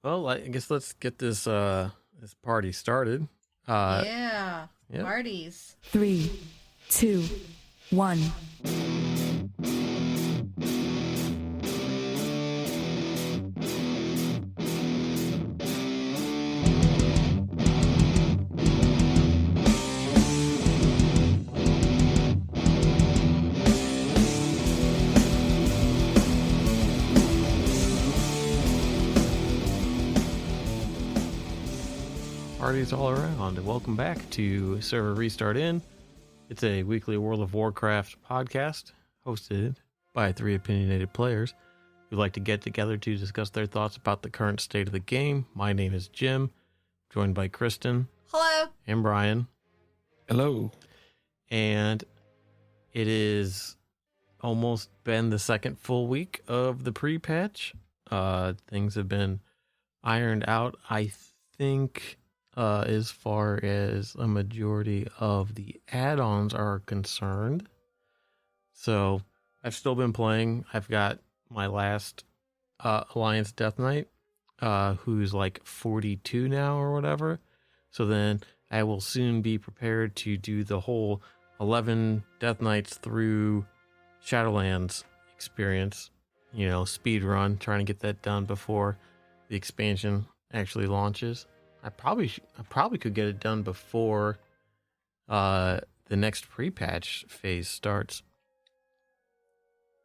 Well, I guess let's get this party started. Uh, Yeah, yep. parties. 3, 2, 1. Parties all around, and welcome back to Server Restart In. It's a weekly World of Warcraft podcast hosted by three opinionated players who like to get together to discuss their thoughts about the current state of the game. My name is Jim, joined by Kristen Hello. and Brian, Hello. and it is almost been the second full week of the pre-patch. Things have been ironed out, I think, as far as a majority of the add-ons are concerned. So I've still been playing. I've got my last Alliance Death Knight, who's like 42 now or whatever. So then I will soon be prepared to do the whole 11 Death Knights through Shadowlands experience, speed run, trying to get that done before the expansion actually launches. I probably could get it done before the next pre-patch phase starts.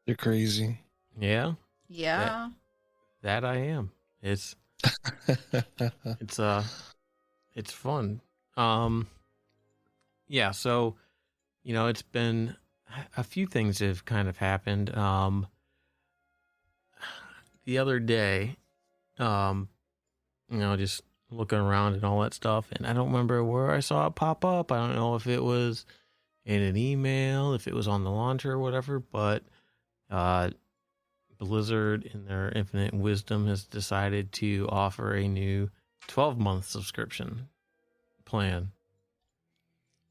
You're crazy. Yeah, Yeah. that I am. It's it's fun. Yeah, so it's been a few things have kind of happened. The other day, just looking around and all that stuff, and I don't remember where I saw it pop up. I don't know if it was in an email, if it was on the launcher or whatever, but Blizzard, in their infinite wisdom, has decided to offer a new 12-month subscription plan.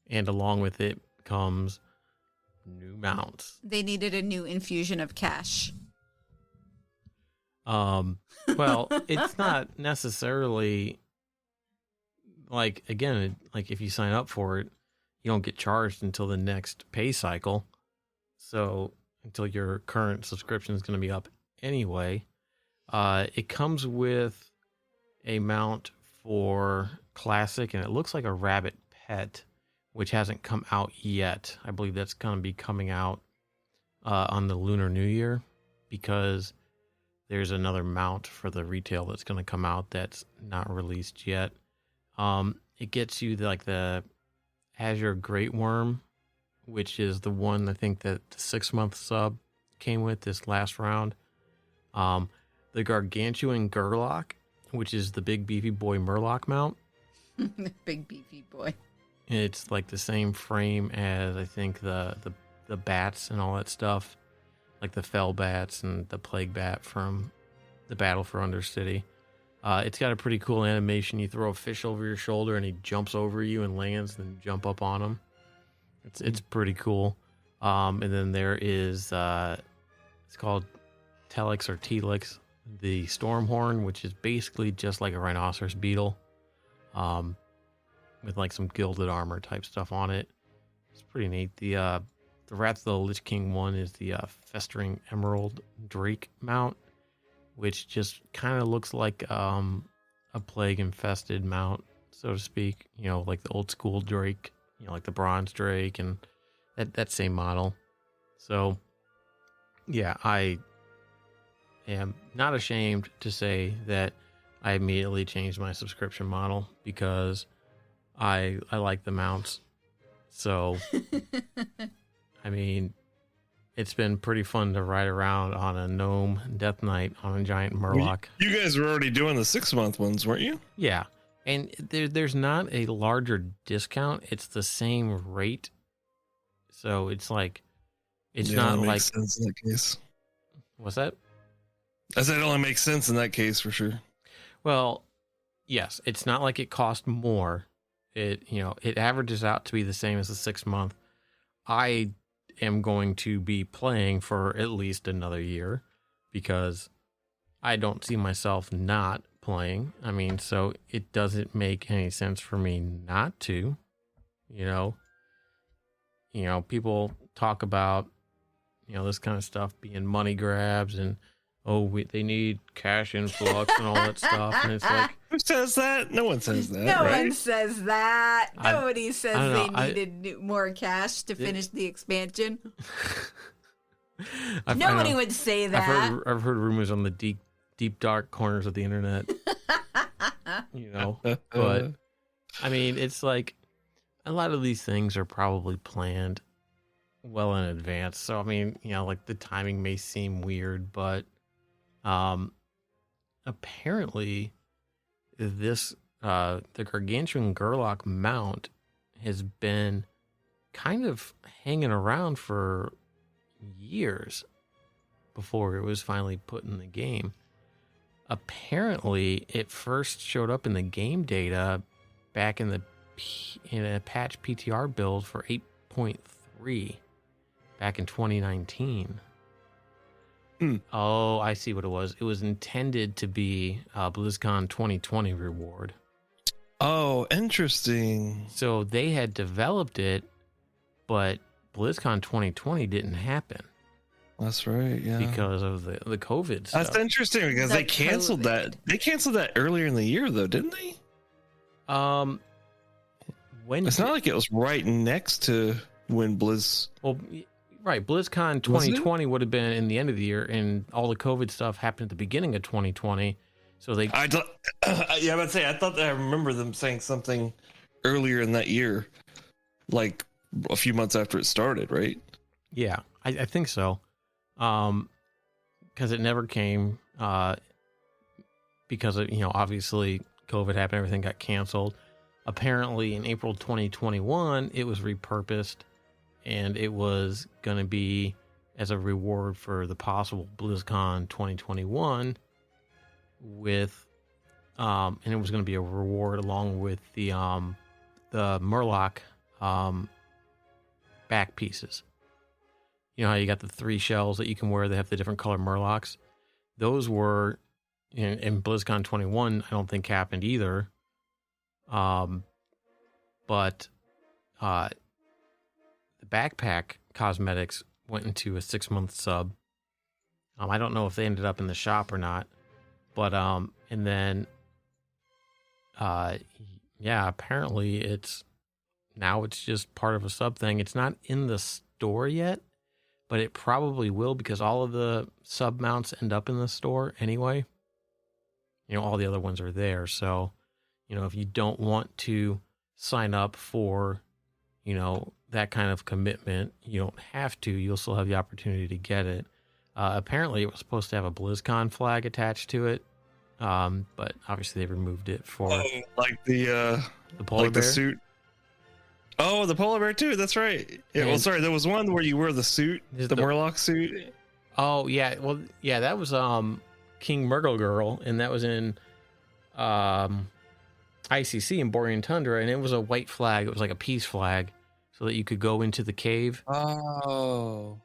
And along with it comes new mounts. They needed a new infusion of cash. Well, it's not necessarily like, again, like if you sign up for it, you don't get charged until the next pay cycle. So until your current subscription is going to be up anyway. It comes with a mount for Classic, and it looks like a rabbit pet, which hasn't come out yet. I believe that's going to be coming out on the Lunar New Year, because there's another mount for the retail that's going to come out that's not released yet. It gets you the Azure Great Worm, which is the one I think that the 6-month sub came with this last round. The Gargantuan Gurlock, which is the big beefy boy Murloc mount. Big beefy boy. It's like the same frame as I think the bats and all that stuff, like the fell bats and the plague bat from the Battle for Undercity. It's got a pretty cool animation. You throw a fish over your shoulder and he jumps over you and lands, then jump up on him. It's pretty cool. And then there is it's called Telix or Telix, the Stormhorn, which is basically just like a rhinoceros beetle, with like some gilded armor type stuff on it. It's pretty neat. The Wrath of the Lich King one is the Festering Emerald Drake mount, which just kind of looks like a plague infested mount, so to speak. Like the old school Drake, like the Bronze Drake and that same model. So yeah, I am not ashamed to say that I immediately changed my subscription model because I like the mounts. So I mean, it's been pretty fun to ride around on a gnome Death Knight on a giant Murloc. You guys were already doing the 6-month ones, weren't you? Yeah. And there's not a larger discount. It's the same rate. So it's like, it's not that like... makes sense in that case. What's that? I said it only makes sense in that case for sure. Well, yes, it's not like it cost more. It averages out to be the same as the 6-month. I am going to be playing for at least another year because I don't see myself not playing. I mean, so it doesn't make any sense for me not to. You know, people talk about, this kind of stuff being money grabs and they need cash influx and all that stuff, and it's like, Who says that? No one says that. No right? one says that. Nobody says I they don't know, needed more cash to finish the expansion. I Nobody know. would say that. I've heard rumors on the deep dark corners of the internet. But I mean, it's like a lot of these things are probably planned well in advance. So I mean, like the timing may seem weird, but apparently this the gargantuan Gerlach mount has been kind of hanging around for years before it was finally put in the game. Apparently, it first showed up in the game data back in a patch PTR build for 8.3 back in 2019. Oh, I see what it was. It was intended to be BlizzCon 2020 reward. Oh, interesting. So they had developed it, but BlizzCon 2020 didn't happen. That's right, yeah. Because of the COVID stuff. That's interesting because The they canceled COVID. that. They canceled that earlier in the year, though, didn't they? When It's not like it was right next to when Blizz. Well, right. BlizzCon Wasn't it? 2020 would have been in the end of the year, and all the COVID stuff happened at the beginning of 2020. So they, I would say I thought that I remember them saying something earlier in that year, like a few months after it started, right? yeah, I think so. Because it never came. Because of, obviously COVID happened, everything got canceled. Apparently, in April 2021, it was repurposed, and it was going to be as a reward for the possible BlizzCon 2021 with, and it was going to be a reward along with the Murloc back pieces. You know how you got the 3 shells that you can wear that have the different color Murlocs? Those were in BlizzCon 21. I don't think happened either. But the backpack cosmetics went into a 6-month sub. I don't know if they ended up in the shop or not, but and then apparently it's just part of a sub thing. It's not in the store yet, but it probably will because all of the sub mounts end up in the store anyway. All the other ones are there. So, if you don't want to sign up for, that kind of commitment, you don't have to. You'll still have the opportunity to get it. Apparently, it was supposed to have a BlizzCon flag attached to it, but obviously they removed it for like the polar like bear. the suit. Oh, the polar bear too. That's right. Yeah. Well, And- sorry. There was one where you wear the suit, Is the the- Murloc suit. Oh yeah, well yeah, that was King Murgle Girl, and that was in ICC in Borean Tundra, and it was a white flag. It was like a peace flag, so that you could go into the cave. Oh.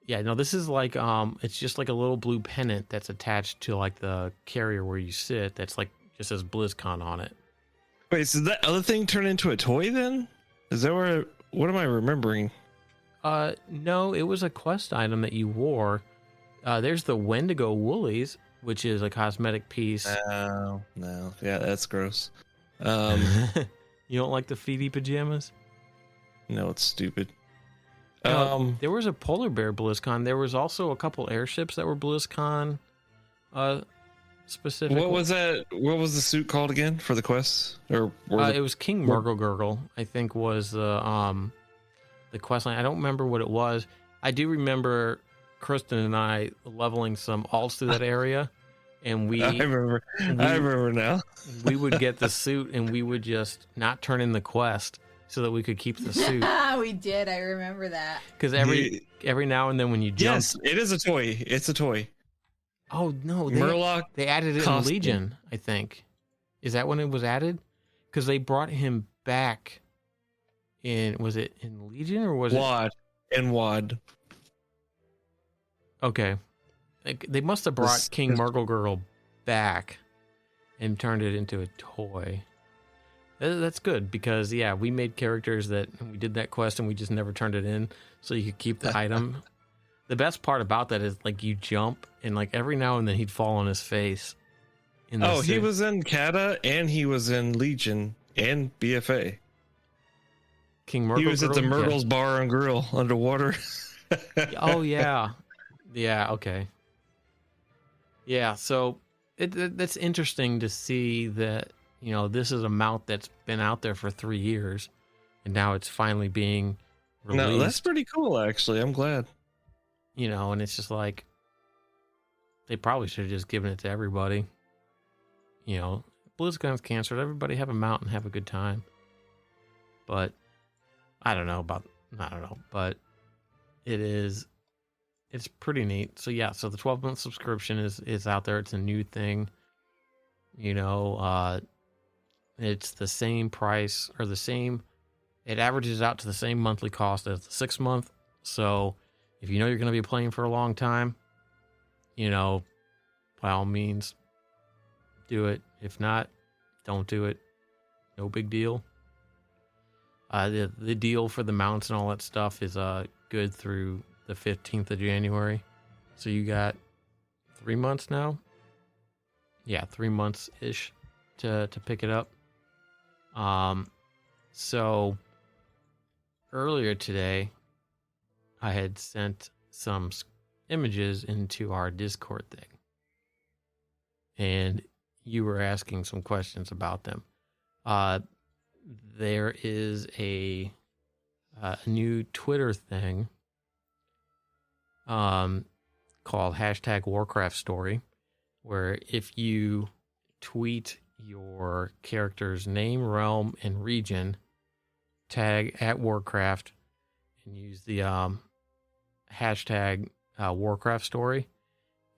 Yeah, no, this is like it's just like a little blue pennant that's attached to like the carrier where you sit. That's like just says BlizzCon on it. Wait, so that other thing turned into a toy then? Is that where? What am I remembering? No, it was a quest item that you wore. There's the Wendigo Woolies, which is a cosmetic piece. No. Yeah, that's gross. You don't like the feety pajamas? No, it's stupid. There was a polar bear BlizzCon. There was also a couple airships that were BlizzCon specific. What was that? What was the suit called again for the quest? Or It was King Murgle Gurgle, I think, was the quest line. I don't remember what it was. I do remember Kristen and I leveling some alts through that area, and I remember. I remember now. we would get the suit, and we would just not turn in the quest so that we could keep the suit. We did. I remember that. Because every now and then when you jump, Yes, it is a toy. It's a toy. oh no, Murloc. they added it costume. in Legion. I think is that when it was added? Because they brought him back in. Was it in Legion or was Wad and Wad. Okay. They must have brought This- King Murgle Girl back and turned it into a toy. That's good because, yeah, we made characters that we did that quest and we just never turned it in so you could keep the item. The best part about that is, like, you jump and, like, every now and then he'd fall on his face. He was in Kata and he was in Legion and BFA. King Myrtle. He was at the Myrtle's Bar and Grill underwater. Oh, yeah. Yeah, okay. Yeah, so that's interesting to see that, you know, this is a mount that's been out there for 3 years, and now it's finally being released. No, that's pretty cool, actually. I'm glad. You know, and it's just like, they probably should have just given it to everybody. You know, BlizzCon's canceled. Everybody have a mount and have a good time. But I don't know, but it's pretty neat. So yeah, so the 12-month subscription is out there. It's a new thing. You know, it's the same price or it averages out to the same monthly cost as the 6-month. So if you know you're going to be playing for a long time, you know, by all means, do it. If not, don't do it. No big deal. The deal for the mounts and all that stuff is good through the 15th of January. So you got 3 months now. Yeah, 3 months ish to pick it up. So earlier today, I had sent some images into our Discord thing, and you were asking some questions about them. There is a new Twitter thing called #Warcraft Story, where if you tweet your character's name, realm, and region, tag @Warcraft, and use the hashtag Warcraft Story,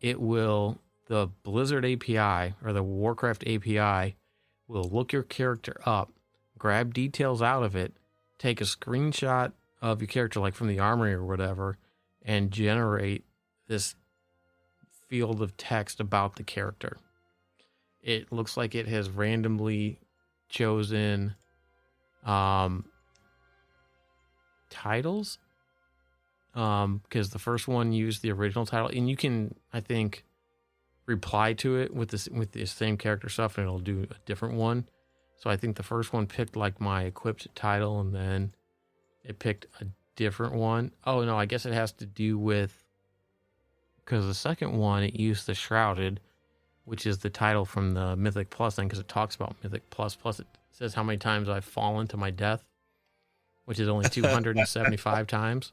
the Blizzard API or the Warcraft API will look your character up, grab details out of it, take a screenshot of your character, like from the armory or whatever, and generate this field of text about the character. It looks like it has randomly chosen titles, because the first one used the original title, and you can, I think, reply to it with the same character stuff, and it'll do a different one. So I think the first one picked like my equipped title, and then it picked a different one. Oh no, I guess it has to do with, because the second one, it used the Shrouded, which is the title from the Mythic Plus thing, because it talks about Mythic Plus. Plus it says how many times I've fallen to my death, which is only 275 times.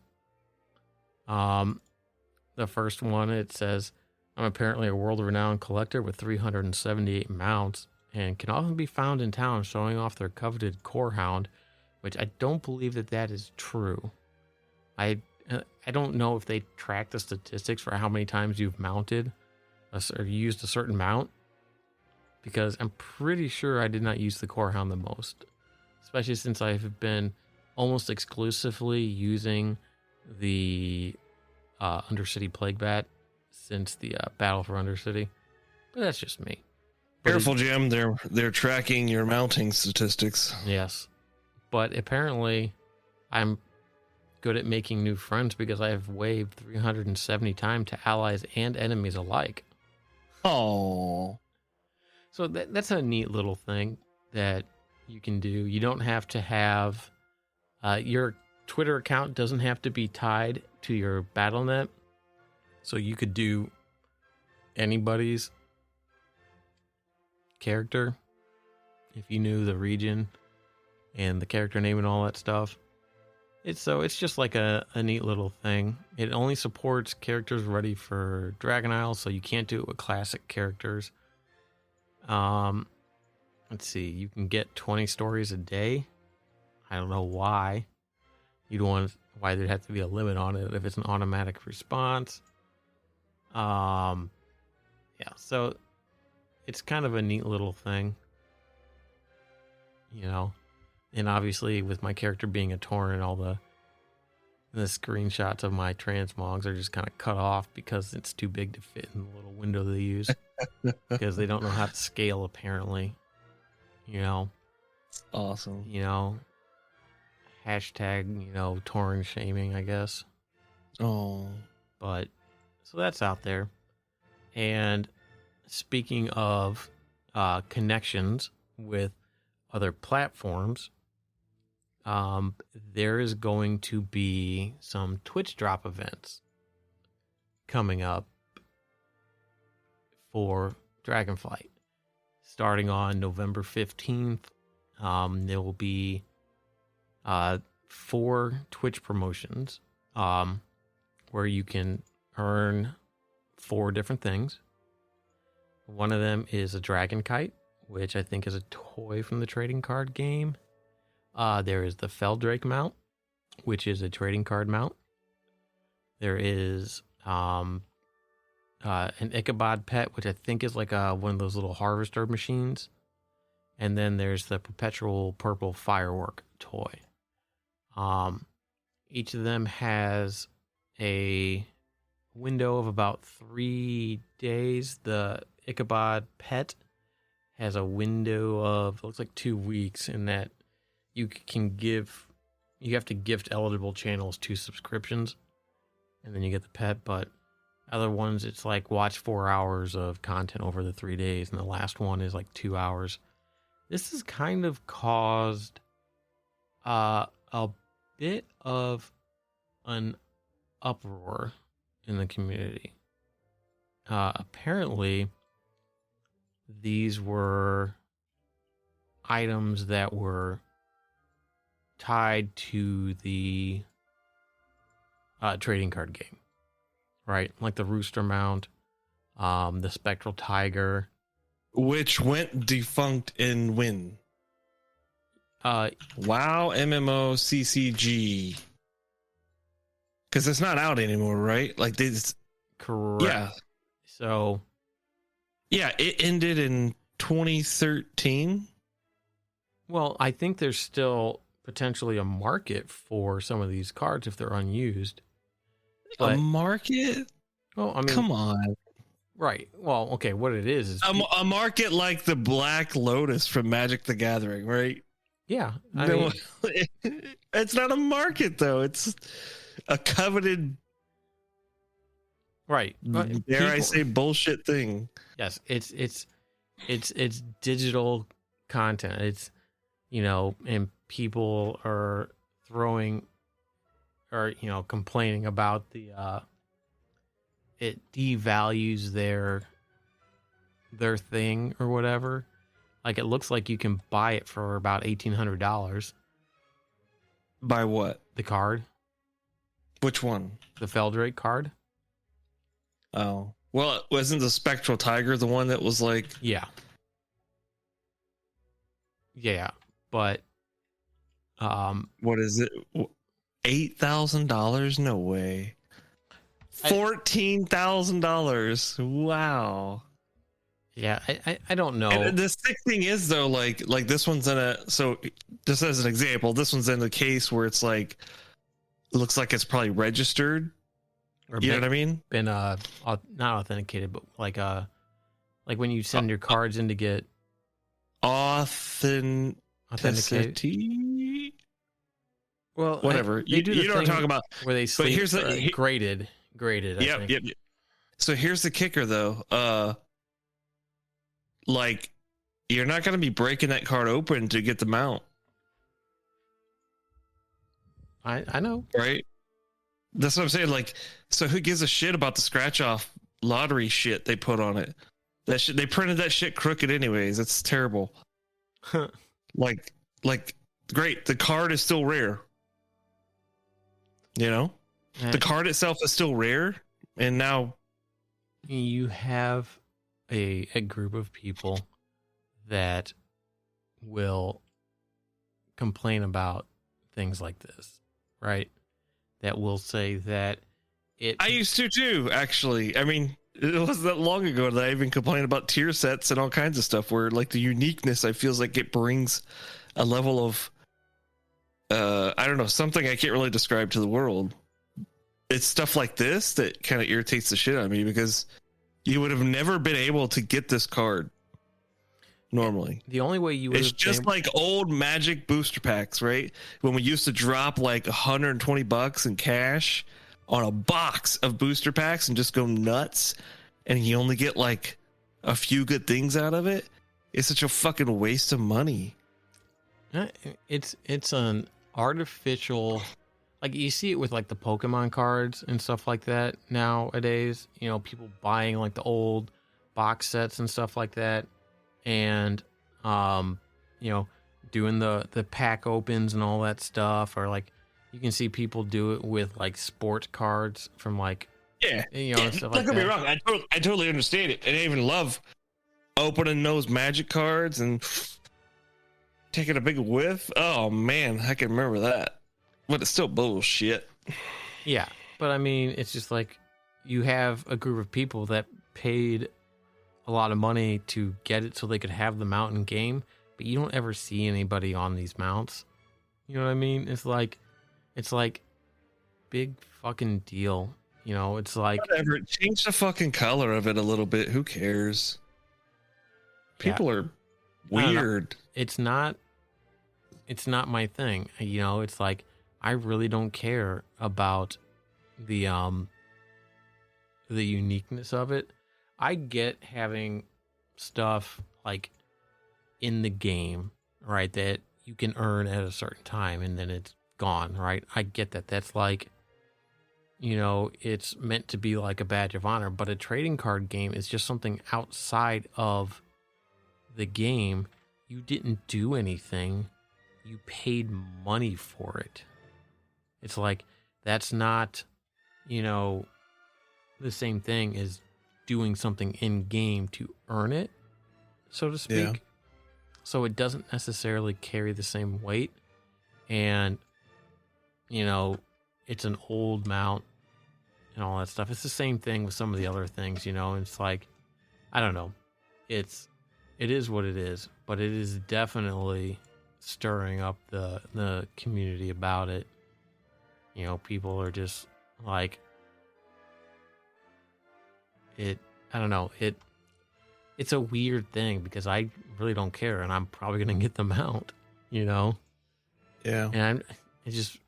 The first one, it says, I'm apparently a world-renowned collector with 378 mounts and can often be found in town showing off their coveted core hound, which I don't believe that is true. I don't know if they track the statistics for how many times you've mounted or used a certain mount, because I'm pretty sure I did not use the core hound the most, especially since I've been almost exclusively using the Undercity Plague Bat since the Battle for Undercity. But that's just me. Careful, Jim. They're tracking your mounting statistics. Yes. But apparently I'm good at making new friends because I have waved 370 times to allies and enemies alike. Oh. So that's a neat little thing that you can do. You don't have to have your Twitter account doesn't have to be tied to your BattleNet. So you could do anybody's character if you knew the region and the character name and all that stuff. It's just like a neat little thing. It only supports characters ready for Dragon Isle, so you can't do it with classic characters. Let's see, you can get 20 stories a day. I don't know why there'd have to be a limit on it if it's an automatic response. Yeah, so it's kind of a neat little thing, you know. And obviously with my character being a Tauren and all the screenshots of my transmogs are just kind of cut off because it's too big to fit in the little window they use because they don't know how to scale apparently. Awesome. Hashtag, torrent shaming, I guess. Oh. But so that's out there. And speaking of connections with other platforms, there is going to be some Twitch drop events coming up for Dragonflight. Starting on November 15th, there will be 4 Twitch promotions where you can earn 4 different things. One of them is a dragon kite, which I think is a toy from the trading card game. There is the Feldrake mount, which is a trading card mount. There is an Ichabod pet, which I think is like one of those little harvester machines. And then there's the perpetual purple firework toy. Each of them has a window of about 3 days. The Ichabod pet has a window of, looks like 2 weeks, in that you have to gift eligible channels 2 subscriptions, and then you get the pet. But other ones, it's like watch 4 hours of content over the 3 days, and the last one is like 2 hours. This has kind of caused a bit of an uproar in the community. Apparently, these were items that were tied to the trading card game, right? Like the Rooster Mount, the Spectral Tiger, which went defunct in when? WoW MMO CCG, because it's not out anymore, right? Like this. Correct. Yeah. So. Yeah, it ended in 2013. Well, I think there's still potentially a market for some of these cards if they're unused. But, a market? Well, I mean, come on. Right. Well, okay. What it is a market like the Black Lotus from Magic the Gathering, right? Yeah. I No, mean, it's not a market though. It's a coveted, right? Dare I say, bullshit thing. Yes, it's digital content. It's, and people are complaining about it devalues their thing or whatever. Like, it looks like you can buy it for about $1,800. Buy what? The card. Which one? The Feldrake card. Oh. Well, wasn't the Spectral Tiger the one that was like... Yeah. Yeah, but... what is it? $8,000? No way. $14,000. Wow. Yeah, I don't know. And the sick thing is though, like this one's in a, so just as an example, this one's in the case where it's like, it looks like it's probably registered. Or you know what I mean? Been not authenticated, but like when you send your cards in to get authenticated. Well, whatever. You know what I'm talking about. Where they sleep, but here's graded. Yep. So here's the kicker though. Like, you're not going to be breaking that card open to get the mount. I know. Right? That's what I'm saying. Like, so who gives a shit about the scratch off lottery shit they put on it? That shit, they printed that shit crooked anyways. It's terrible. like, great. The card is still rare. The card itself is still rare. And now you have a group of people that will complain about things like this, right? That will say that I used to too, actually. I mean, it wasn't that long ago that I even complained about tier sets and all kinds of stuff where, like, the uniqueness, I feels like it brings a level of I don't know, something I can't really describe to the world. it's stuff like this that kind of irritates the shit out of me, because you would have never been able to get this card normally. The only way you would It's just like old Magic booster packs, right? When we used to drop like $120 in cash on a box of booster packs and just go nuts, and you only get like a few good things out of it. It's such a fucking waste of money. It's an artificial, like you see it with like the Pokemon cards and stuff like that nowadays. You know, people buying like the old box sets and stuff like that, and you know, doing the pack opens and all that stuff. Or like you can see people do it with like sports cards from like, you know, and stuff like that. Don't get me wrong, I totally understand it, and I even love opening those Magic cards and taking a big whiff. Oh man, I can remember that. But it's still bullshit. Yeah, but I mean, it's just like you have a group of people that paid a lot of money to get it so they could have the mount in game, but you don't ever see anybody on these mounts. You know what I mean? It's like big fucking deal. You know, it's like whatever. Change the fucking color of it a little bit. Who cares? People are weird. It's not my thing. You know, it's like I really don't care about the uniqueness of it. I get having stuff like in the game, right, that you can earn at a certain time and then it's gone, right? I get that. That's like, you know, it's meant to be like a badge of honor, but a trading card game is just something outside of the game. You didn't do anything. You paid money for it. It's like, that's not, you know, the same thing as doing something in game to earn it, so to speak. Yeah. So it doesn't necessarily carry the same weight. And, you know, it's an old mount and all that stuff. It's the same thing with some of the other things, you know. It's like, I don't know. It is what it is, but it is definitely stirring up the community about it. You know, people are just like, I don't know, it's a weird thing because I really don't care, and I'm probably gonna get them out, you know. Yeah. And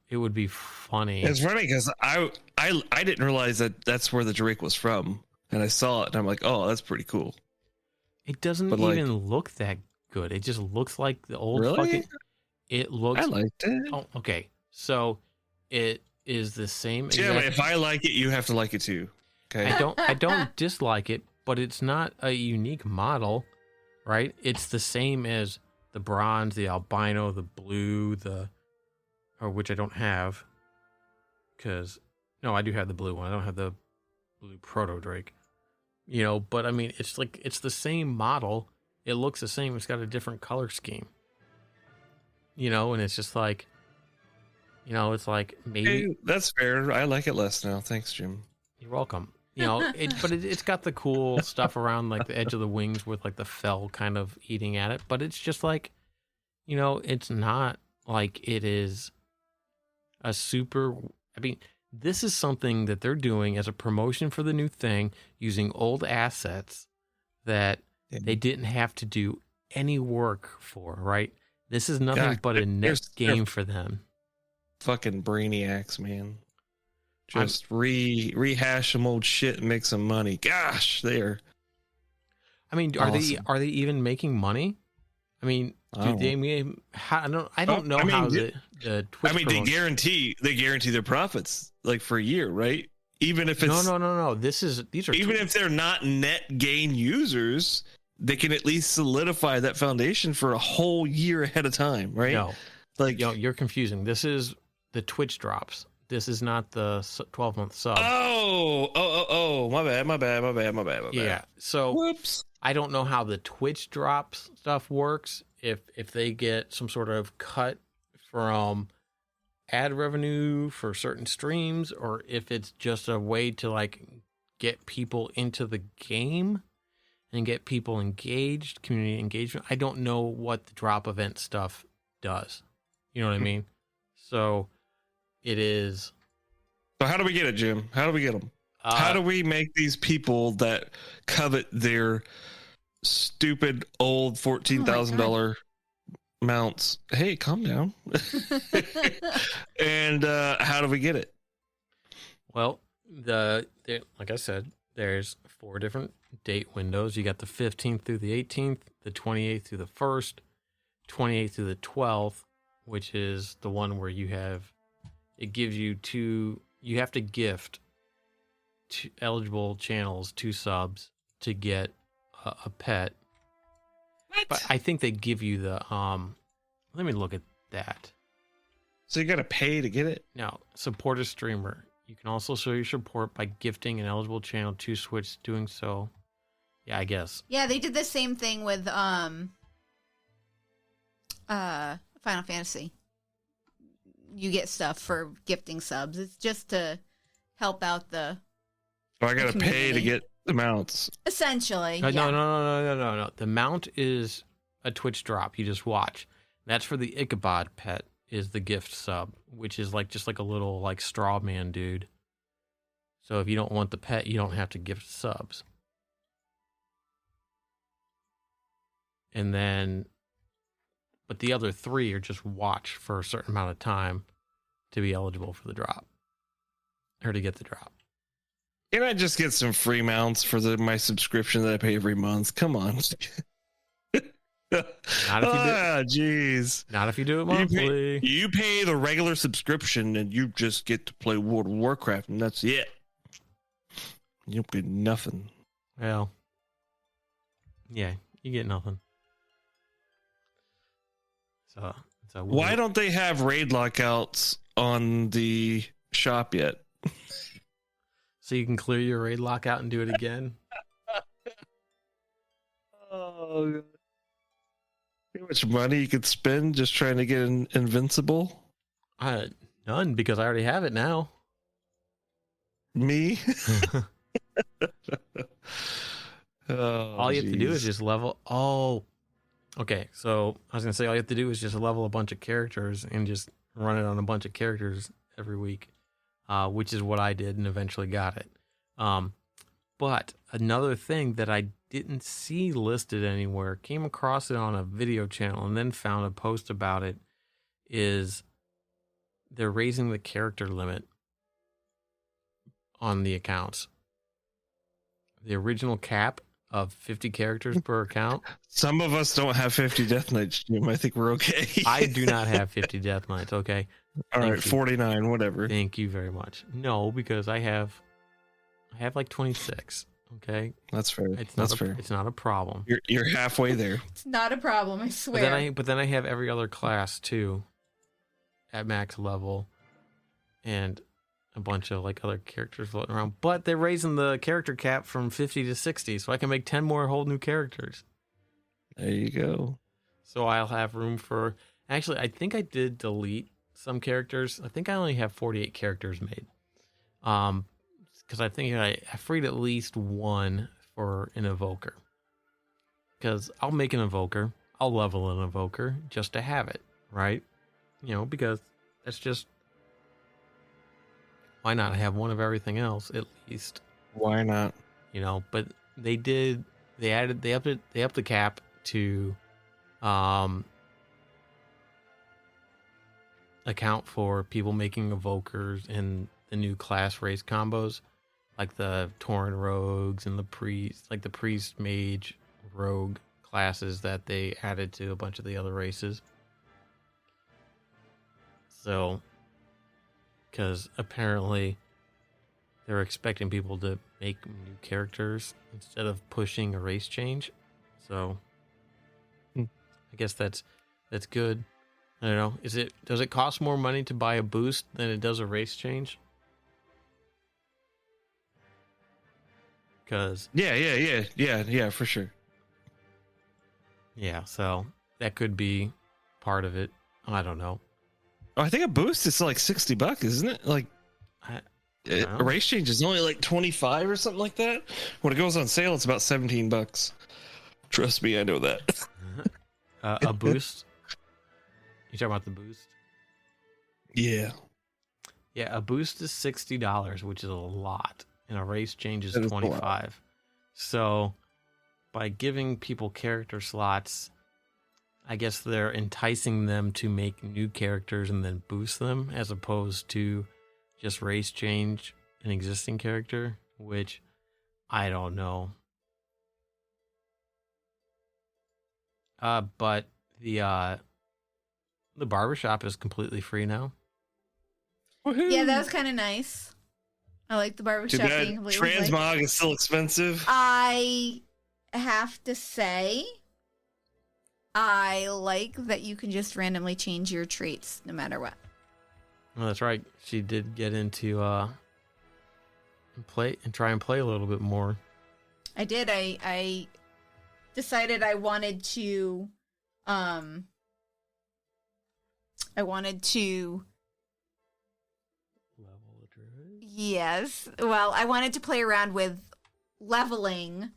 it would be funny. It's funny because I didn't realize that that's where the Drake was from, and I saw it and I'm like, oh, that's pretty cool. It doesn't even look that good. It just looks like the old fucking. It looks. I liked it. Oh, okay. So it is the same. Yeah, but if I like it, you have to like it too. Okay. I don't dislike it, but it's not a unique model, right? It's the same as the bronze, the albino, the blue, or which I don't have, because no, I do have the blue one. I don't have the blue Proto Drake. You know, but I mean, it's like it's the same model. It looks the same. It's got a different color scheme. You know, and it's just like, you know, it's like maybe that's fair. I like it less now. Thanks, Jim. You're welcome. You know, it's got the cool stuff around like the edge of the wings with like the fell kind of eating at it. But it's just like, you know, it's not like it is a super. I mean, this is something that they're doing as a promotion for the new thing, using old assets that they didn't have to do any work for, right? This is nothing but a net game for them. Fucking brainiacs, man. Just rehash some old shit and make some money. Gosh, there. I mean, are they even making money? I mean, do they? I don't know how the Twitch. I mean, they guarantee their profits like for a year, right? Even if it's no. These are even if they're not net gain users, they can at least solidify that foundation for a whole year ahead of time, right? No, like you're confusing. This is the Twitch drops. This is not the 12-month sub. Oh, my bad. Yeah. So whoops. I don't know how the Twitch drops stuff works. If they get some sort of cut from ad revenue for certain streams, or if it's just a way to like get people into the game and get people engaged, community engagement. I don't know what the drop event stuff does. You know what I mean? So it is So how do we get it, Jim? How do we get them? How do we make these people that covet their stupid old $14,000 mounts? Hey, calm down. And how do we get it? Well, like I said, there's 4 different date windows. You got the 15th through the 18th, the 28th through the 1st, 28th through the 12th, which is the one where it gives you 2. You have to gift 2 eligible channels 2 subs to get a pet. What? But I think they give you the let me look at that. So you got to pay to get it? Now, support a streamer. You can also show your support by gifting an eligible channel to Switch. Doing so, yeah, I guess. Yeah, they did the same thing with Final Fantasy. You get stuff for gifting subs. It's just to help out the. Oh, I got to pay to get the mounts. Essentially, No, yeah. no. The mount is a Twitch drop. You just watch. That's for the Ichabod pet. Is the gift sub, which is just like a little straw man dude. So if you don't want the pet, you don't have to gift subs. And then, but the other 3 are just watch for a certain amount of time to be eligible for the drop or to get the drop. Can I just get some free mounts for my subscription that I pay every month? Come on. Not if you do. Jeez. Not if you do it monthly. You pay the regular subscription and you just get to play World of Warcraft, and that's it. You don't get nothing. Well, yeah, you get nothing. So why don't they have raid lockouts on the shop yet? So you can clear your raid lockout and do it again? Oh, God. How much money you could spend just trying to get invincible? None, because I already have it now. Me? All you have to do is just level. Oh, okay. So I was gonna say all you have to do is just level a bunch of characters and just run it on a bunch of characters every week, which is what I did and eventually got it. But another thing that I didn't see listed anywhere, came across it on a video channel and then found a post about it, is they're raising the character limit on the accounts. The original cap of 50 characters per account. Some of us don't have 50 Death Knights, Jim. I think we're okay. I do not have 50 Death Knights, okay? All right, 49, whatever. Thank you very much. No, because I have 26. Okay, that's fair. That's fair. It's not a problem. You're halfway there. It's not a problem, I swear. But then I have every other class too, at max level, and a bunch of other characters floating around. But they're raising the character cap from 50 to 60, so I can make 10 more whole new characters. There you go. So I'll have room for. Actually, I think I did delete some characters. I think I only have 48 characters made. Because I think I freed at least 1 for an evoker. Because I'll make an evoker, I'll level an evoker just to have it, right? Because that's just, why not have one of everything else at least? Why not? But they upped the cap to account for people making evokers and the new class race combos. Like the Tauren rogues and the priest, the priest mage rogue classes that they added to a bunch of the other races. So, because apparently they're expecting people to make new characters instead of pushing a race change. So, I guess that's good. I don't know. Does it cost more money to buy a boost than it does a race change? Because yeah, for sure. Yeah, so that could be part of it. I don't know. Oh, I think a boost is $60, isn't it? A race change is only 25 or something like that. When it goes on sale, it's about $17. Trust me, I know that. A boost? You talking about the boost? Yeah. Yeah, a boost is $60, which is a lot, and a race change is That is a lot. 25. So by giving people character slots, I guess they're enticing them to make new characters and then boost them, as opposed to just race change an existing character, which I don't know. But the barbershop is completely free now. Woohoo. Yeah, that was kind of nice. I like the Too barbershop bad being completely free. transmog is still expensive. I have to say, I like that you can just randomly change your traits no matter what. Well, that's right. She did get into try and play a little bit more. I did. I decided I wanted to Level the druid. yes. Well, I wanted to play around with leveling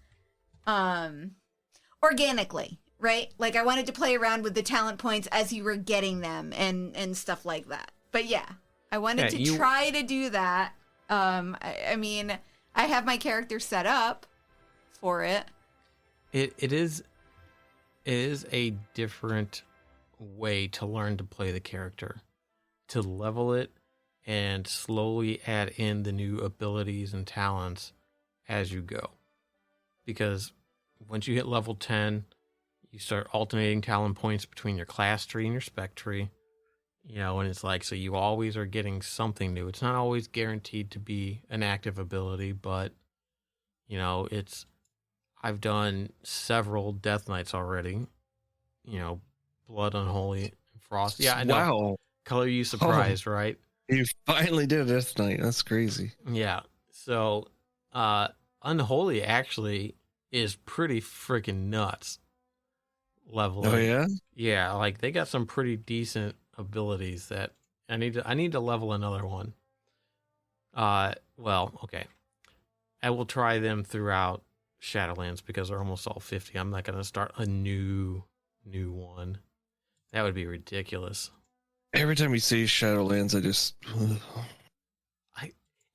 organically, right? Like I wanted to play around with the talent points as you were getting them and stuff like that. But yeah, I wanted to try to do that. I mean, I have my character set up for it. It is a different way to learn to play the character, to level it and slowly add in the new abilities and talents as you go. Because once you hit level 10, you start alternating talent points between your class tree and your spec tree. You know, and it's like, so you always are getting something new. It's not always guaranteed to be an active ability, but, you know, I've done several Death Knights already. You know, Blood, Unholy, Frost. Yeah, I know. Wow. Color you surprised, right? You finally did a Death Knight. That's crazy. Yeah. So, Unholy actually is pretty freaking nuts. Leveling. Oh, yeah? Yeah, like they got some pretty decent abilities that I need to level another one. Well, okay. I will try them throughout Shadowlands because they're almost all 50. I'm not going to start a new one. That would be ridiculous. Every time you say Shadowlands, I just...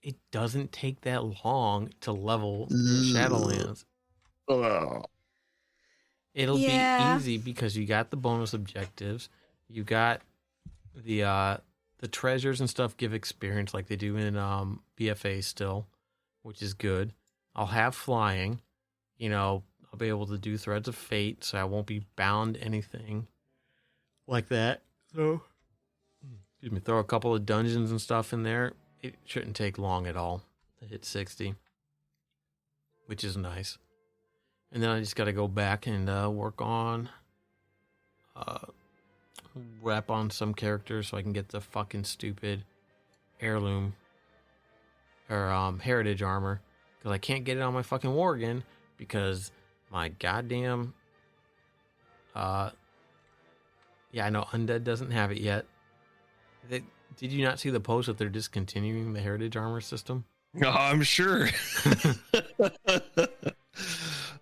It doesn't take that long to level Shadowlands. Oh. It'll be easy because you got the bonus objectives. You got the treasures and stuff give experience like they do in BFA still, which is good. I'll have flying. You know, I'll be able to do Threads of Fate, so I won't be bound to anything like that. So, excuse me, throw a couple of dungeons and stuff in there. It shouldn't take long at all to hit 60, which is nice. And then I just got to go back and work on, wrap on some characters so I can get the fucking stupid heirloom or heritage armor, because I can't get it on my fucking Worgen because my goddamn yeah, I know Undead doesn't have it yet. Did you not see the post that they're discontinuing the heritage armor system? Oh, I'm sure.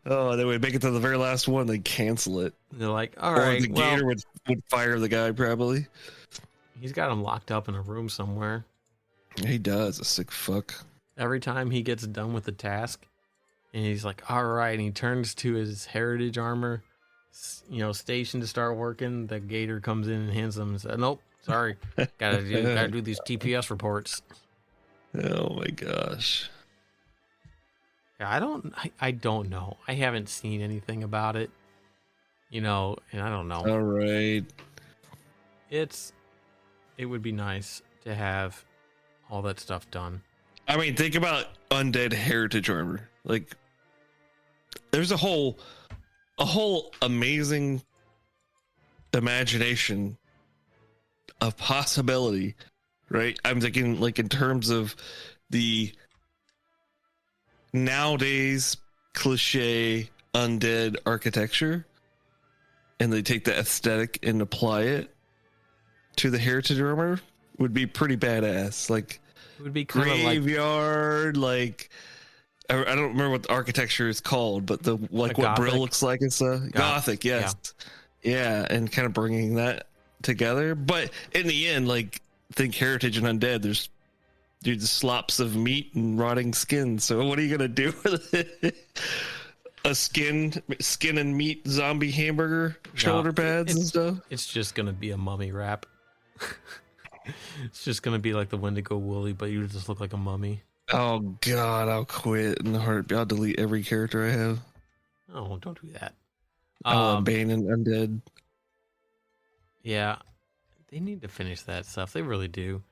Oh, they would make it to the very last one, they'd cancel it. They're like, all or right, the gator would fire the guy, probably. He's got him locked up in a room somewhere. He does, a sick fuck. Every time he gets done with the task, and he's like, all right, and he turns to his heritage armor, you know, station to start working, the gator comes in and hands him and says, nope, sorry, gotta do these TPS reports. Oh my gosh. Yeah, I don't know. I haven't seen anything about it, you know, and I don't know. All right. It would be nice to have all that stuff done. I mean, think about undead heritage armor. Like, there's a whole amazing imagination of possibility, right? I'm thinking, like, in terms of the nowadays cliche undead architecture, and they take the aesthetic and apply it to the heritage armor, would be pretty badass. Like, it would be kind graveyard, like I don't remember what the architecture is called, but the like what Brill looks like and stuff. Gothic, yes, yeah, and kind of bringing that together. But in the end, like, think heritage and undead. There's dude, the slops of meat and rotting skin. So what are you gonna do with it? A skin and meat zombie hamburger, shoulder pads and stuff. It's just gonna be a mummy wrap. It's just gonna be like the Wendigo Woolly, but you just look like a mummy. Oh God, I'll quit in a heartbeat. I'll delete every character I have. Oh, don't do that. Bane and Undead. Yeah, they need to finish that stuff. They really do.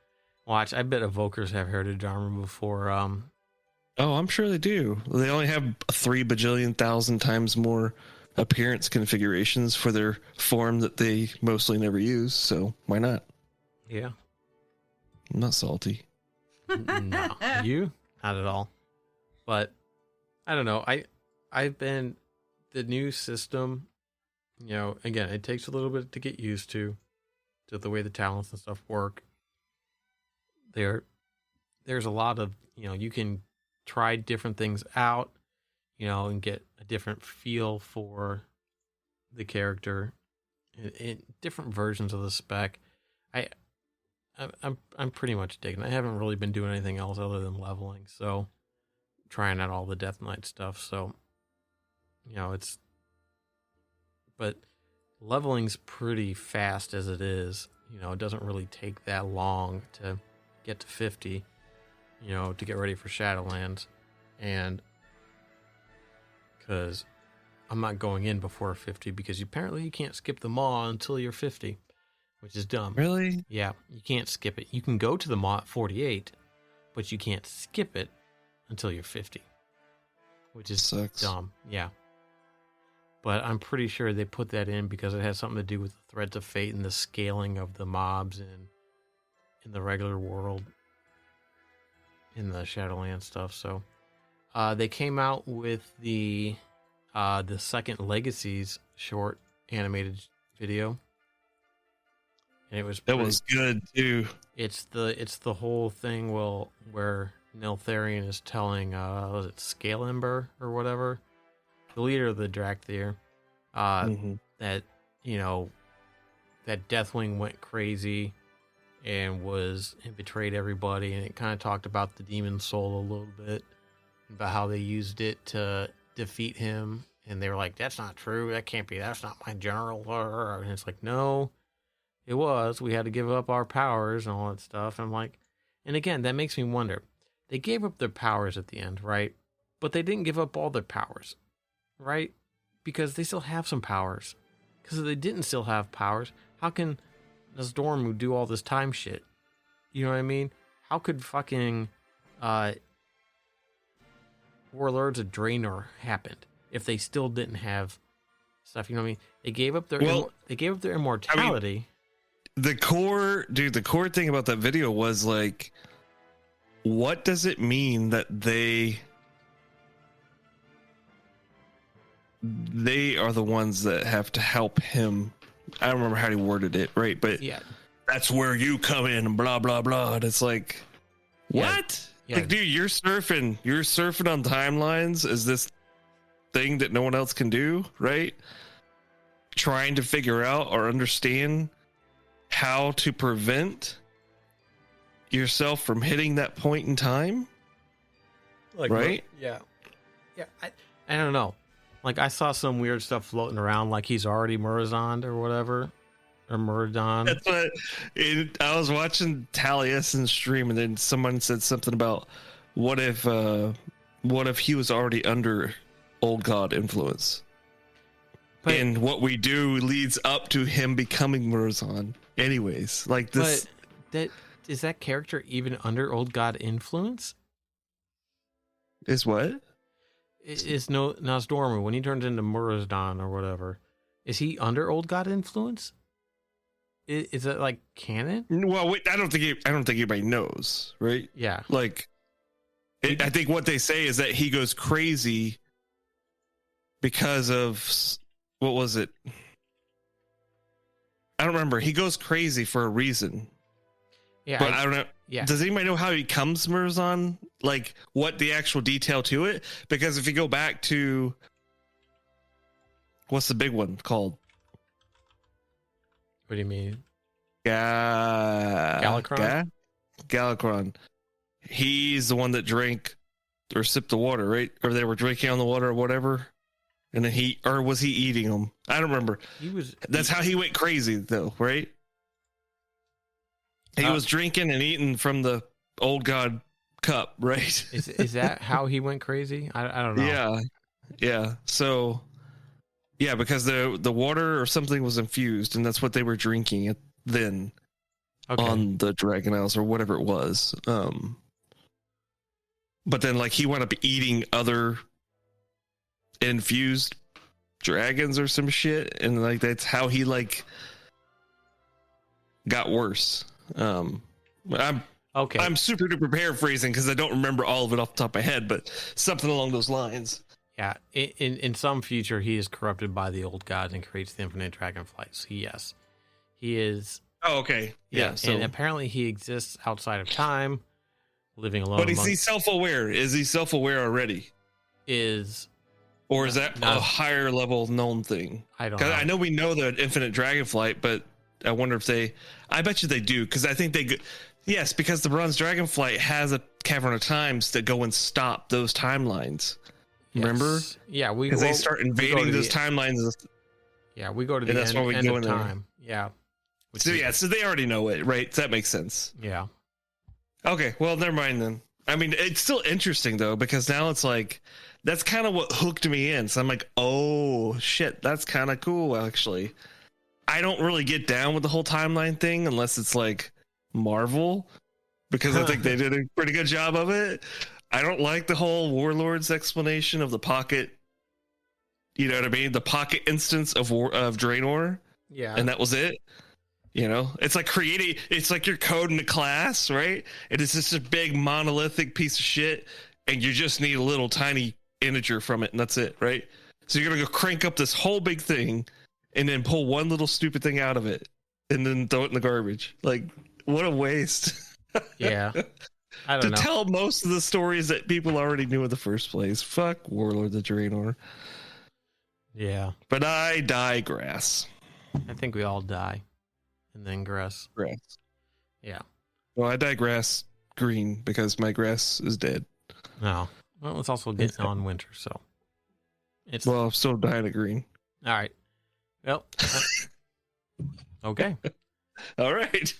Watch, I bet evokers have heritage armor before. Oh, I'm sure they do. They only have 3 bajillion thousand times more appearance configurations for their form that they mostly never use. So why not? Yeah. I'm not salty. No, you? Not at all. But I don't know. I've been the new system. You know, again, it takes a little bit to get used to the way the talents and stuff work. There's a lot of, you know, you can try different things out, you know, and get a different feel for the character in different versions of the spec. I'm pretty much digging. I haven't really been doing anything else other than leveling, so trying out all the Death Knight stuff. So, you know, but leveling's pretty fast as it is. You know, it doesn't really take that long to get to 50, you know, to get ready for Shadowlands. And because I'm not going in before 50 because apparently you can't skip the maw until you're 50, which is dumb. Really? Yeah, you can't skip it. You can go to the maw at 48, but you can't skip it until you're 50, which is dumb. Yeah. But I'm pretty sure they put that in because it has something to do with the threads of fate and the scaling of the mobs in the regular world, in the Shadowlands stuff. So they came out with the second Legacies short animated video, and it was good too. It's the whole thing where Neltharion is telling was it Scalember or whatever, the leader of the Drakthir, that, you know, that Deathwing went crazy and betrayed everybody, and it kind of talked about the demon soul a little bit, about how they used it to defeat him, and they were like, that's not true, that can't be, that's not my general, and it's like, no, it was, we had to give up our powers and all that stuff. And I'm like, and again, that makes me wonder, they gave up their powers at the end, right? But they didn't give up all their powers, right? Because they still have some powers. Because if they didn't still have powers, how can Nozdormu do all this time shit? You know what I mean? How could fucking Warlords of Draenor happened if they still didn't have stuff? You know what I mean? They gave up their immortality. I mean, the core thing about that video was like, what does it mean that they are the ones that have to help him? I don't remember how he worded it, right? But yeah, that's where you come in and blah, blah, blah. And it's like, what? Yeah. Like, dude, you're surfing on timelines as this thing that no one else can do, right? Trying to figure out or understand how to prevent yourself from hitting that point in time. Like, right? Yeah. I don't know. Like, I saw some weird stuff floating around, like he's already Murazond or whatever, or Muradon. That's what I was watching Taliesin stream, and then someone said something about what if he was already under Old God influence, and what we do leads up to him becoming Murazond. Anyways, like this. But is that character even under Old God influence? Is what? Is Nozdormu, when he turns into Murazdan or whatever, is he under Old God influence? Is that like canon? Well, wait, I don't think anybody knows, right? Yeah. Like, I think what they say is that he goes crazy because of, what was it? I don't remember. He goes crazy for a reason. Yeah, but I don't know. Yeah. Does anybody know how he becomes Murazond? Like, what the actual detail to it? Because if you go back to, what's the big one called? What do you mean? Galakrond. he's the one that drank or sipped the water, right? Or they were drinking on the water or whatever. And then was he eating them? I don't remember. That's how he went crazy, though, right? He was drinking and eating from the old god cup, right? Is that how he went crazy? I don't know. Yeah. So, yeah, because the water or something was infused, and that's what they were drinking then on the Dragon Isles or whatever it was. But then, like, he wound up eating other infused dragons or some shit, and like that's how he like got worse. I'm super duper paraphrasing because I don't remember all of it off the top of my head, but something along those lines. Yeah, in some future he is corrupted by the old gods and creates the infinite dragonfly. So yes, he is. Oh, okay. Yeah. So, and apparently he exists outside of time, living alone. But is he self-aware? Is he self-aware already? Or is that a higher level known thing? I don't know. I know we know the infinite dragonflight, but I wonder if I bet you they do, because I think yes, because the bronze dragonflight has a cavern of times that go and stop those timelines. Yes. Remember? Yeah, because they start invading those timelines. Yeah, we go to the end of time. Yeah. So they already know it, right? That makes sense. Yeah. Okay, well, never mind then. I mean, it's still interesting though, because now it's like, that's kind of what hooked me in. So I'm like, oh shit, that's kind of cool actually. I don't really get down with the whole timeline thing unless it's like Marvel, because I think they did a pretty good job of it. I don't like the whole Warlord's explanation of the pocket. You know what I mean? The pocket instance of Draenor. Yeah. And that was it. You know, it's like it's like you're coding a class, right? It is just a big monolithic piece of shit, and you just need a little tiny integer from it, and that's it, right? So you're gonna go crank up this whole big thing and then pull one little stupid thing out of it and then throw it in the garbage. Like, what a waste. Yeah. I don't know. To tell most of the stories that people already knew in the first place. Fuck Warlord of Draenor. Yeah. But I digress. I think we all die and then grass. Yeah. Well, I digress green because my grass is dead. No. Well, it's also getting on winter, so I'm still dying of green. All right. Well, okay. All right.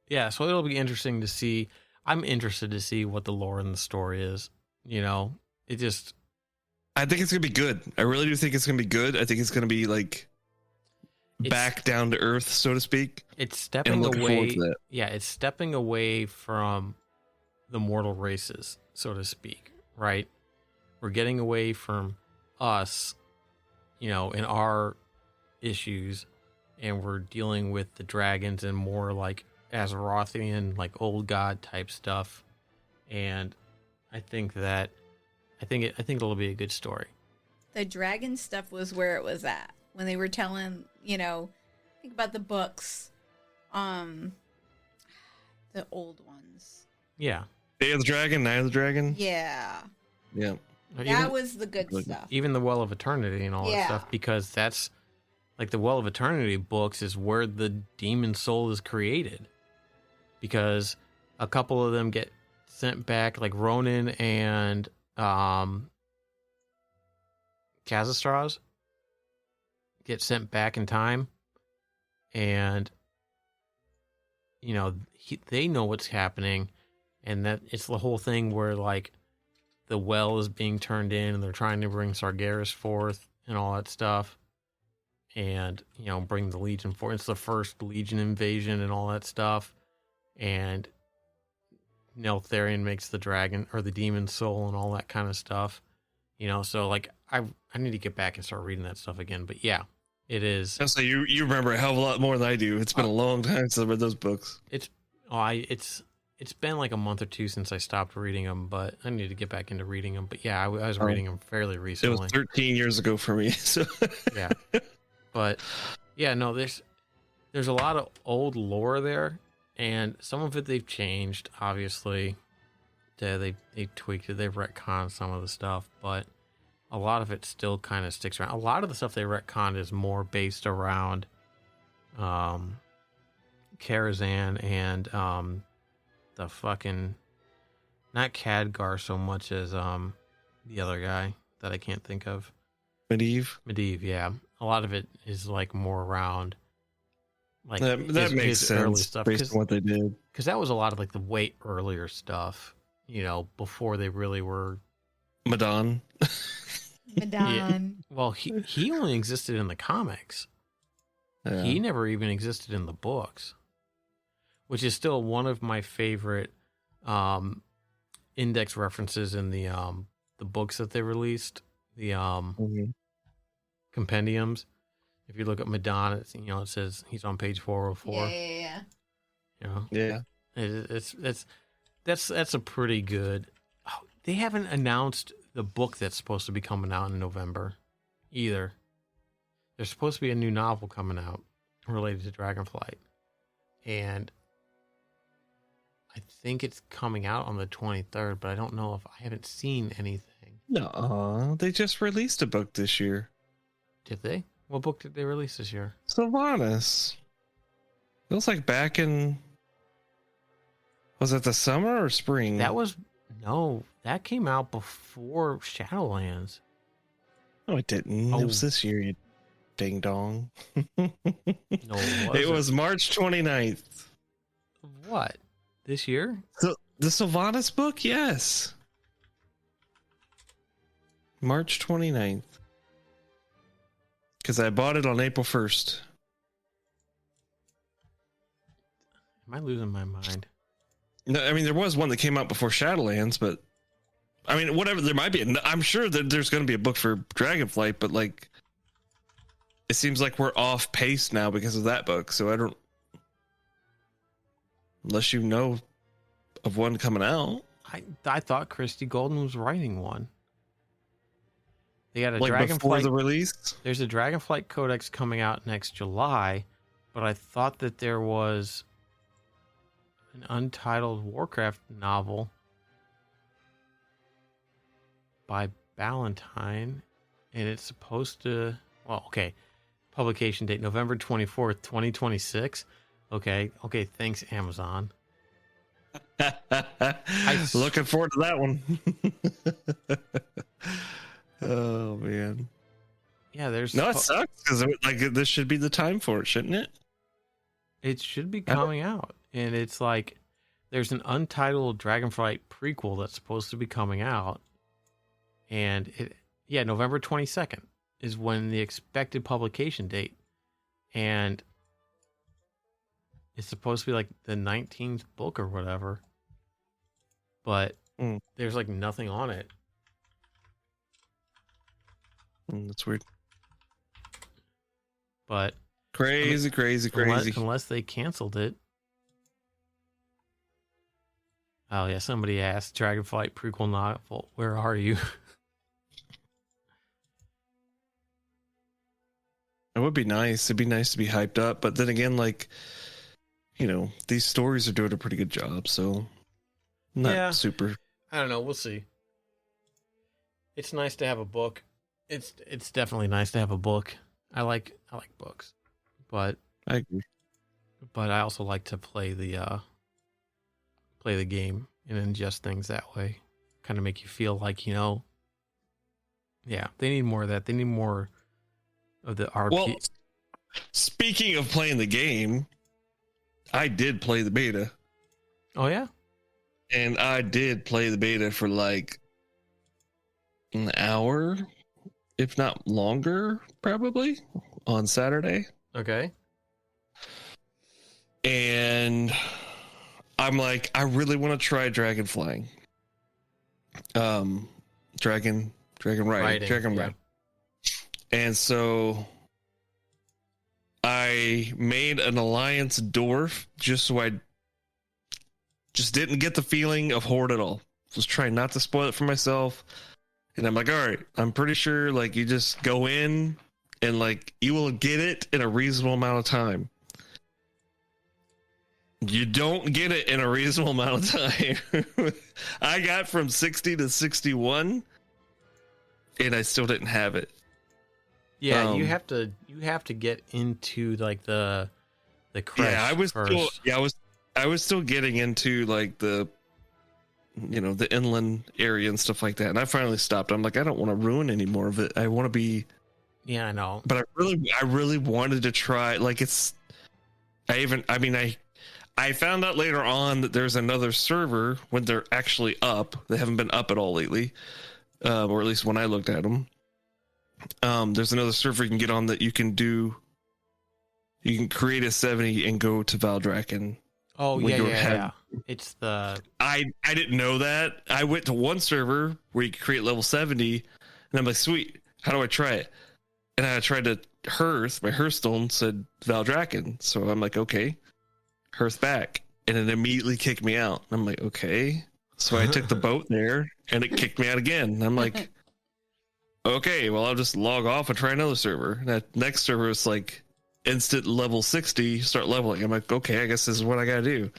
Yeah, so it'll be interesting to see. I'm interested to see what the lore in the story is. You know, I think it's gonna be good. I really do think it's gonna be good. I think it's gonna be like back down to earth, so to speak. It's stepping away. Yeah, it's stepping away from the mortal races, so to speak. Right? We're getting away from us, you know, in our issues, and we're dealing with the dragons and more like Azerothian, like old god type stuff. And I think it'll be a good story. The dragon stuff was where it was at when they were telling, you know, think about the books, the old ones. Yeah. Day of the Dragon, Night of the Dragon. Yeah. Yeah. That was the good stuff. Even the Well of Eternity and all that stuff, because that's like the Well of Eternity books is where the demon soul is created. Because a couple of them get sent back, like Ronan and Khazistraz get sent back in time, and you know they know what's happening, and that it's the whole thing where like the well is being turned in, and they're trying to bring Sargeras forth and all that stuff, and you know bring the Legion forth. It's the first Legion invasion and all that stuff. And Neltharion makes the dragon or the demon soul and all that kind of stuff, you know. So like, I need to get back and start reading that stuff again. But yeah, it is. So you remember a hell of a lot more than I do. It's been a long time since I read those books. It's been like a month or two since I stopped reading them, but I need to get back into reading them. But yeah, I was reading them fairly recently. It was 13 years ago for me. So yeah, but yeah, no, there's a lot of old lore there. And some of it they've changed, obviously. They tweaked it, they've retconned some of the stuff, but a lot of it still kind of sticks around. A lot of the stuff they retconned is more based around Karazhan and the fucking, not Khadgar so much as the other guy that I can't think of. Medivh, yeah. A lot of it is like more around like that makes sense early stuff, based on what they did. Because that was a lot of like the way earlier stuff, you know, before they really were. Madon. Yeah. Well, he only existed in the comics. Yeah. He never even existed in the books, which is still one of my favorite index references in the books that they released, the compendiums. If you look at Madonna, it's, you know, it says he's on page 404. Yeah. You know? Yeah. That's a pretty good. Oh, they haven't announced the book that's supposed to be coming out in November either. There's supposed to be a new novel coming out related to Dragonflight, and I think it's coming out on the 23rd, but I don't know if I haven't seen anything. No, they just released a book this year. Did they? What book did they release this year? Sylvanas. It was like back in... Was it the summer or spring? That came out before Shadowlands. No, it didn't. It was this year, you ding dong. No, it wasn't. It was March 29th. What? This year? So, the Sylvanas book? Yes. March 29th. Because I bought it on April 1st. Am I losing my mind? No, I mean, there was one that came out before Shadowlands, but I mean, whatever, there might be. I'm sure that there's going to be a book for Dragonflight, but like, it seems like we're off pace now because of that book. So I don't, unless you know of one coming out. I thought Christy Golden was writing one. They got a like Dragonflight before the release. There's a Dragonflight Codex coming out next July, but I thought that there was an untitled Warcraft novel by Ballantine, and it's supposed to, well, okay, publication date November 24th, 2026. Okay, thanks, Amazon. Looking forward to that one. Oh man. Yeah, there's no, it sucks because like this should be the time for it, shouldn't it? It should be coming out, and it's like there's an untitled Dragonflight prequel that's supposed to be coming out, and November 22nd is when the expected publication date, and it's supposed to be like the 19th book or whatever, but there's like nothing on it. That's weird. But crazy. Unless they canceled it. Oh yeah, somebody asked Dragonflight prequel novel. Where are you? It would be nice. It'd be nice to be hyped up, but then again, like, you know, these stories are doing a pretty good job, so not super. I don't know. We'll see. It's nice to have a book. It's definitely nice to have a book. I like books, but I agree. But I also like to play the game and ingest things that way. Kind of make you feel like, you know, yeah, they need more of that. They need more of the RP. Well, speaking of playing the game, I did play the beta. Oh yeah, and I did play the beta for like an hour. If not longer, probably, on Saturday. Okay. And I'm like, I really want to try dragon flying. Dragon riding. And so I made an alliance dwarf just so I just didn't get the feeling of horde at all. Just trying not to spoil it for myself. And I'm like, all right, I'm pretty sure like you just go in and like you will get it in a reasonable amount of time. You don't get it in a reasonable amount of time. I got from 60 to 61 and I still didn't have it. Yeah, you have to get into like the crash. Yeah, was still getting into like the inland area and stuff like that, and I finally stopped. I'm like, I don't want to ruin any more of it. I want to be. Yeah, I know. But I really wanted to try. Like I found out later on that there's another server when they're actually up. They haven't been up at all lately, or at least when I looked at them. There's another server you can get on that you can create a 70 and go to Valdrakken. Oh, yeah. It's the... I didn't know that. I went to one server where you could create level 70, and I'm like, sweet, how do I try it? And I tried to Hearth. My Hearthstone said Valdrakken. So I'm like, okay, Hearth back. And it immediately kicked me out. I'm like, okay. So I took the boat there, and it kicked me out again. And I'm like, okay, well, I'll just log off and try another server. And that next server is like instant level 60, start leveling. I'm like, okay, I guess this is what I got to do.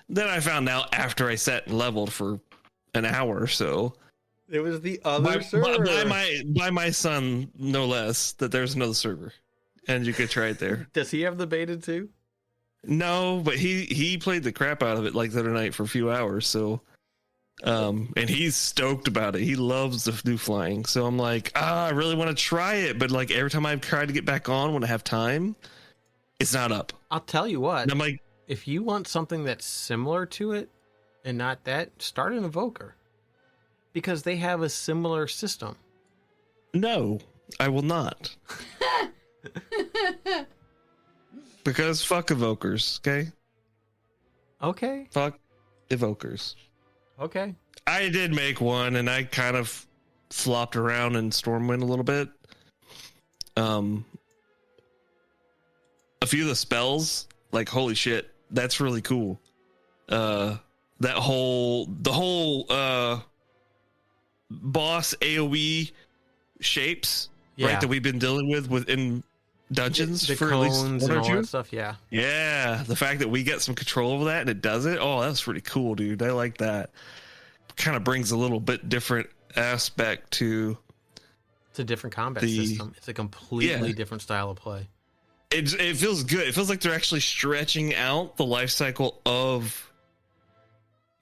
Then I found out after I sat and leveled for an hour or so. It was the other server. By my son, no less, that there's another server. And you could try it there. Does he have the beta too? No, but he played the crap out of it like the other night for a few hours. So, and he's stoked about it. He loves the new flying. So I'm like, I really want to try it. But like every time I've tried to get back on when I have time, it's not up. I'll tell you what. And I'm like, if you want something that's similar to it and not that, start an Evoker. Because they have a similar system. No, I will not. Because fuck Evokers, okay? Okay. Fuck Evokers. Okay. I did make one, and I kind of flopped around in Stormwind a little bit. A few of the spells, like, holy shit, that's really cool. The whole boss AoE shapes, right, that we've been dealing with within dungeons the for at least cones and all that stuff. Yeah, the fact that we get some control over that and it does it, that's pretty cool, dude. I like that. Kind of brings a little bit different aspect to it's a different combat system. It's a completely different style of play. It feels good. It feels like they're actually stretching out the life cycle of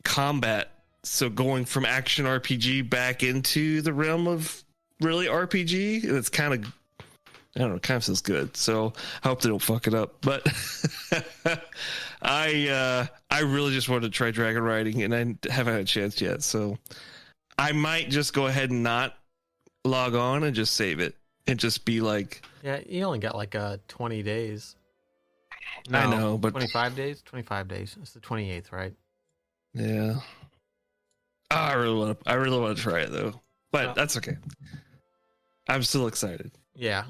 combat. So going from action RPG back into the realm of really RPG, and it's kind of, I don't know, kind of feels good. So I hope they don't fuck it up. But I really just wanted to try dragon riding, and I haven't had a chance yet. So I might just go ahead and not log on and just save it and just be like, yeah, you only got like 20 days. No, I know, but 25 days. 25 days. It's the 28th, right? Yeah. I really want to try it though, but that's okay. I'm still excited. Yeah,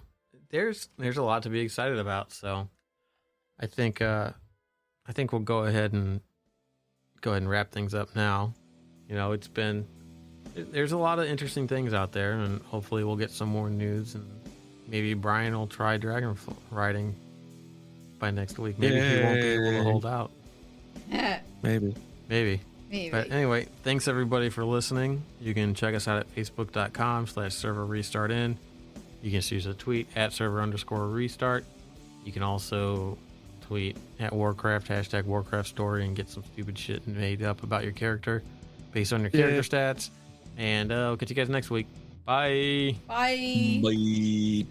there's a lot to be excited about. So, I think we'll go ahead and wrap things up now. You know, there's a lot of interesting things out there, and hopefully we'll get some more news, and maybe Brian will try dragon riding by next week. Maybe he won't be able to hold out. Maybe. But anyway, thanks everybody for listening. You can check us out at facebook.com/server restart in. You can use a tweet at @server_restart. You can also tweet at Warcraft, #Warcraft story, and get some stupid shit made up about your character based on your character stats. And I'll catch you guys next week. Bye. Bye. Bye.